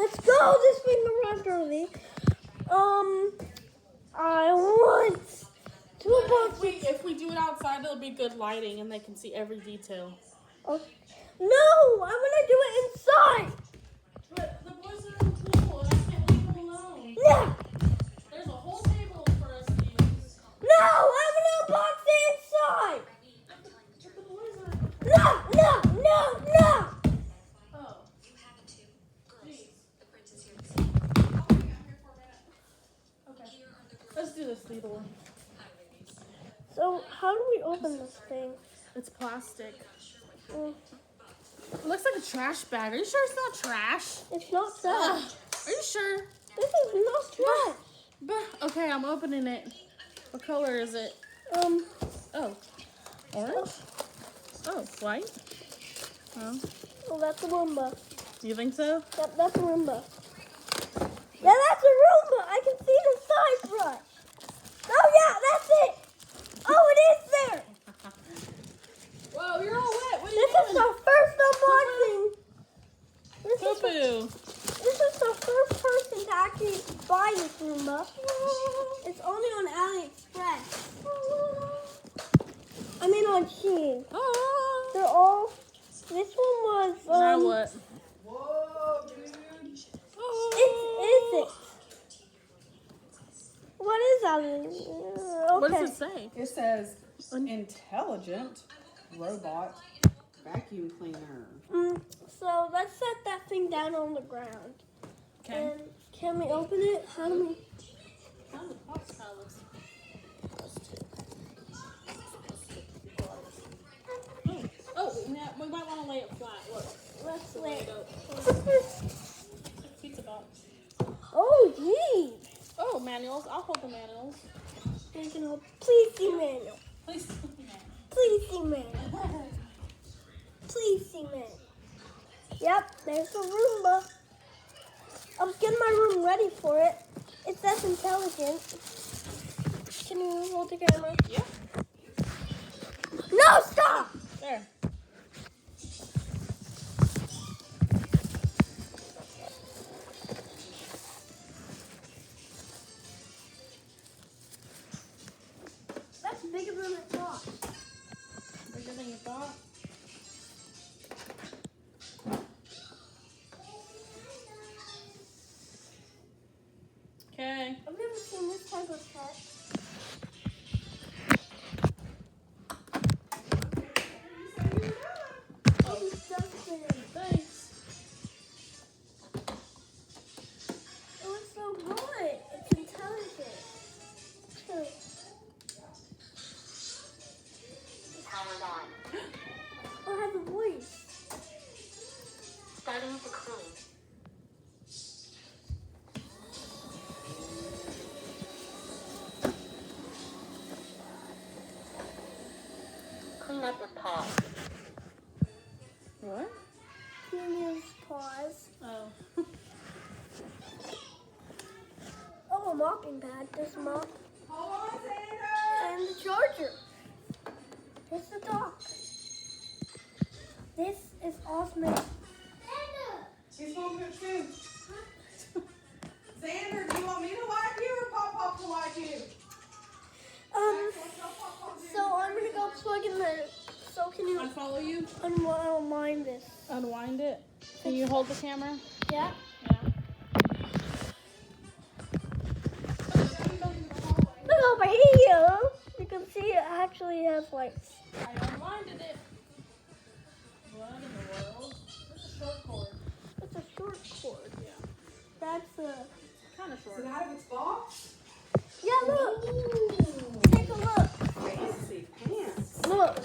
Let's go. This thing arrived early. I want to unbox it. If we do it outside, it'll be good lighting and they can see every detail. Oh. No, I'm gonna do it inside. But the boys are in the pool and I can't leave them alone. No, There's a whole table for us to use. no, I'm gonna unbox it inside. But the boys are. No. Oh. Jeez. Okay. Let's do this needle one. So how do we open this thing? It's plastic. Mm, It looks like a trash bag. Are you sure it's not trash? it's not Ugh. that. Are you sure? This is not trash. But okay, I'm opening it. What color is it? Um, Oh, orange. Oh, white. Oh, oh, that's a Roomba. you think so? Yep, that's a Roomba. Yeah, that's a Roomba. I can see the side brush. Oh yeah, that's it. Oh, it is there. Whoa, you're all wet. What are This you is doing? our first unboxing. This is the first person to actually buy this Roomba. It's only on AliExpress. I mean on Shein. Oh. They're all. This one was. Now what? Whoa, dude. Is it? What is that? Okay. What does it say? It says intelligent robot vacuum cleaner. So let's set that thing down on the ground. Okay. And can we open it? How do we? Oh, yeah, we might want to lay it flat. Look. Let's Lay wait. it up. Pizza box. Oh, gee. Oh, manuals. I'll hold the manuals. You can hold. Please see manual. Please. Please see manual. Please see manual. Yep, there's the Roomba. I'm getting my room ready for it. It says intelligent. Can you hold the camera? Yeah. No, stop! There. That's bigger than I thought. Bigger than you thought. Okay. I've never seen this type of cat. Oh, Justin. Thanks. It looks so good. It's intelligent. Powered on. Oh, it has a voice. Starting to clean. Clean up with paws. What? Can you use paws? Oh. Oh, a mopping pad. This mop. Hold on, Santa. And the charger. Here's the dock. This is awesome. She's going to too. Xander, do you want me to wipe you or Pop Pop to wipe you? So I'm gonna go plug in the. So can you Unfollow you? unwind this? Unwind it. Can you hold the camera? Yeah. Yeah. Look over here. You can see it actually has lights. I unwinded it. What in the world? It's a short cord. It's a short cord. Yeah. That's a. Kind of Is short. it out of its box? Yeah, look. Take a look. Fancy pants. Look.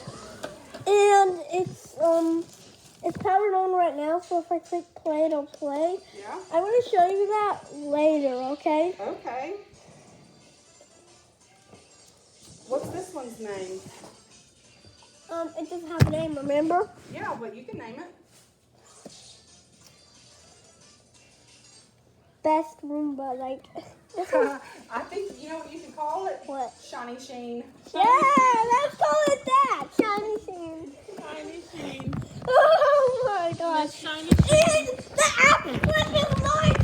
And it's powered on right now. So if I click play, it'll play. Yeah? I'm gonna show you that later. Okay. Okay. What's this one's name? It doesn't have a name. Remember? Yeah, but you can name it. Best Roomba. Like this one. I think, you know what you should call it? What? Shiny Sheen. Yeah, let's call it that. Shiny Sheen. Shiny Sheen. Oh my Miss gosh. Shiny And the app click is mine.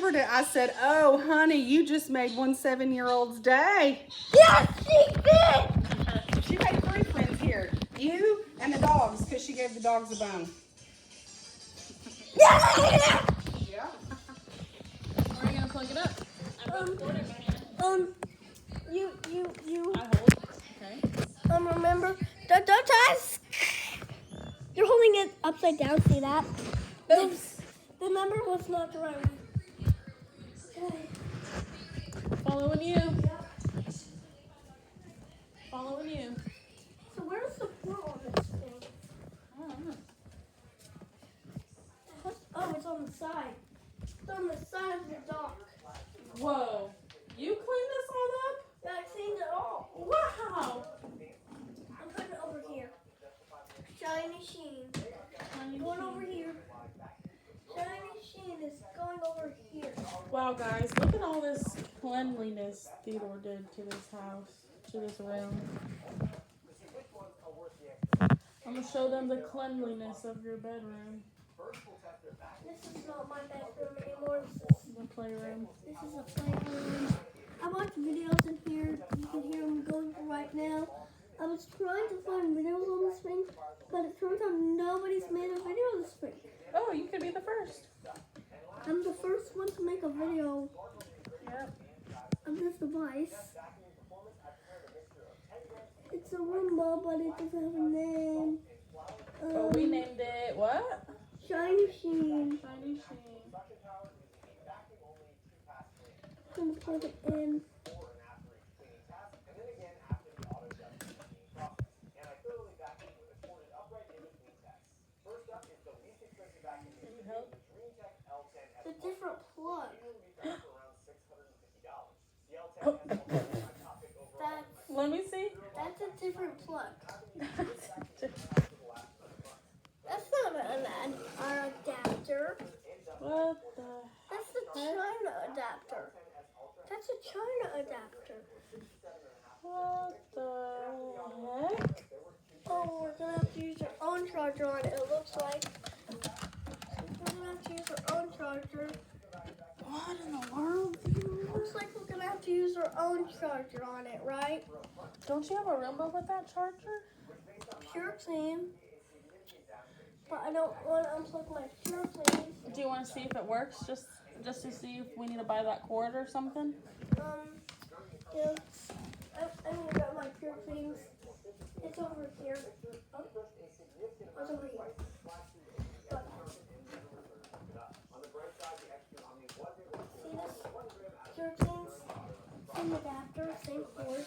delivered it, I said, "Oh, honey, you just made one 7-year-old's day." Yes, she did! She made 3 friends here. You and the dogs, because she gave the dogs a bone. Yeah! Yeah. Where are you gonna plug it up? I've got the cord in my hand. You, I hold. Okay. remember, don't touch! You're holding it upside down, see that? Oops. The number was not the right way. Okay. Following you. Following you. So where's the port on this thing? I don't know. Oh, it's on the side. It's on the side of the dock. Whoa. You cleaned this all up? Yeah, I cleaned it all. Wow. I'm putting it over here. Shiny Sheen. Going over here. Shiny Sheen is going over here. Wow, guys, look at all this cleanliness Theodore did to this house, to this room. I'm going to show them the cleanliness of your bedroom, This is not my bedroom anymore. This the playroom. is a playroom. I watch videos in here. You can hear them going right now. I was trying to find videos on this thing, but it turns out nobody's made a video of this thing. Oh, you could be the first. I'm the first one to make a video Yep. of this device. It's a Roomba, but it doesn't have a name. But we named it what? Shiny Sheen. Shiny Sheen. I'm gonna plug it in. Need help? It's a different plug. Let me see. That's a different plug. That's not an adapter. What the? That's the China adapter. That's a China adapter. What the heck? Oh, we're gonna have to use our own charger on it. It looks like we're gonna have to use our own charger. What in the world? Looks like we're gonna have to use our own charger on it, right? Don't you have a Roomba with that charger? Pure Clean. But I don't want to unplug my Pure Clean. Do you want to see if it works? Just to see if we need to buy that cord or something? Yeah. I need to get my Pure Cleans. It's over here. Oh, it's over here. But, see this? Pure Cleans. Same adapter, same cord.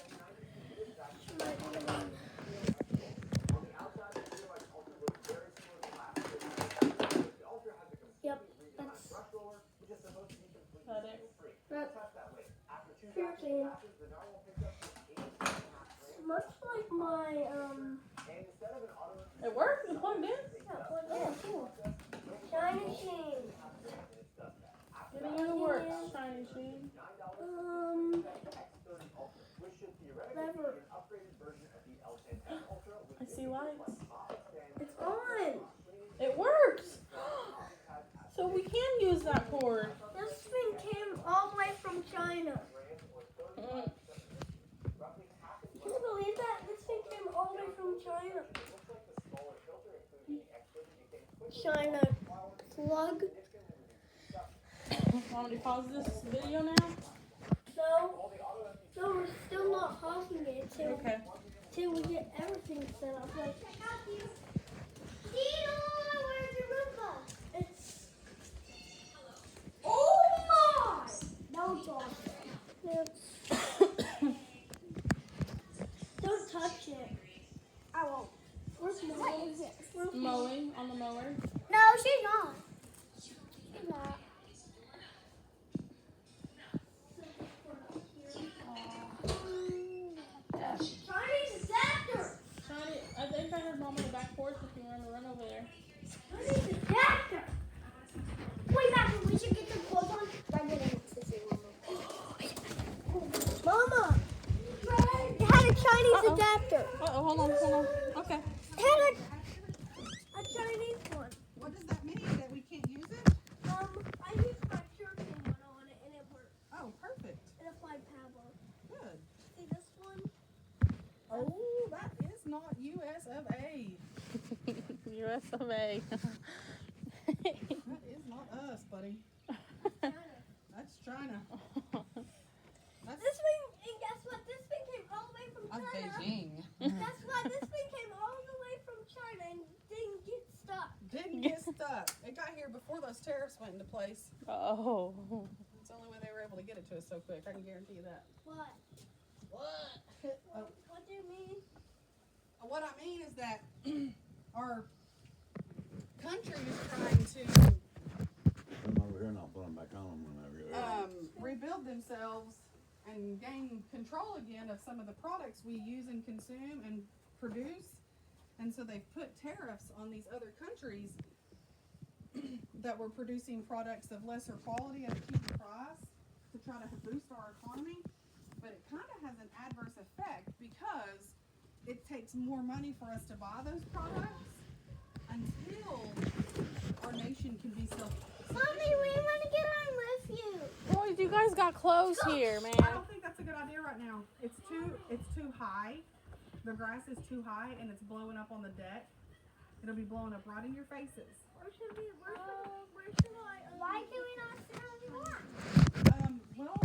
Yep, that's Pure Clean. Much like my It worked? It plugged in? yeah, cool. Shiny Sheen. Getting it works, Shiny Sheen. Never. I see lights. It's on. It works! So we can use that cord. This thing came all the way from China. Mm. Can you believe that? This thing came all the way from China. China plug. Want me to pause this video now? No, we're still not pausing it Okay. till we get everything set up. Like, Dino, where's your Roomba? It's. Oh my! That was awesome. Don't touch it. I won't. Where's Mom? Where's Mom? Mowing on the mower. No, she's not. She's not. Chinese adapter. Shiny, I think I heard Mom on the back porch if you want to run over there. Chinese adapter. Wait, Matthew, we should get the clothes on. I'm gonna Mama, it had a Chinese adapter. Uh-oh, hold on. Okay. It had a Chinese one. What does that mean? That we can't use it? I used my Pure Clean one Pablo. Good. See this one? Oh, that is not US of A. US of A. That is not us, buddy. China. That's China. That's, This thing, and guess what? This thing came all the way from that's China. Beijing. Guess what? This thing came all the way from China and didn't get stuck. Didn't get stuck. It got here before those tariffs went into place. Oh. It's the only way they were able to get it to us so quick. I can guarantee you that. What? What? What do you mean? What I mean is that our country is trying to Come over here and I'll put them back on whenever you're ready. rebuild themselves and gain control again of some of the products we use and consume and produce. And so they've put tariffs on these other countries that were producing products of lesser quality at a cheaper price to try to boost our economy. But it kind of has an adverse effect because it takes more money for us to buy those products until our nation can be self-sufficient. Mommy, we want to get on with you. Boys, you guys got clothes here, I man. don't think that's a good idea right now. It's too high. The grass is too high and it's blowing up on the deck. It'll be blowing up right in your faces. Where should I? Why can we not sit on the ground? Well,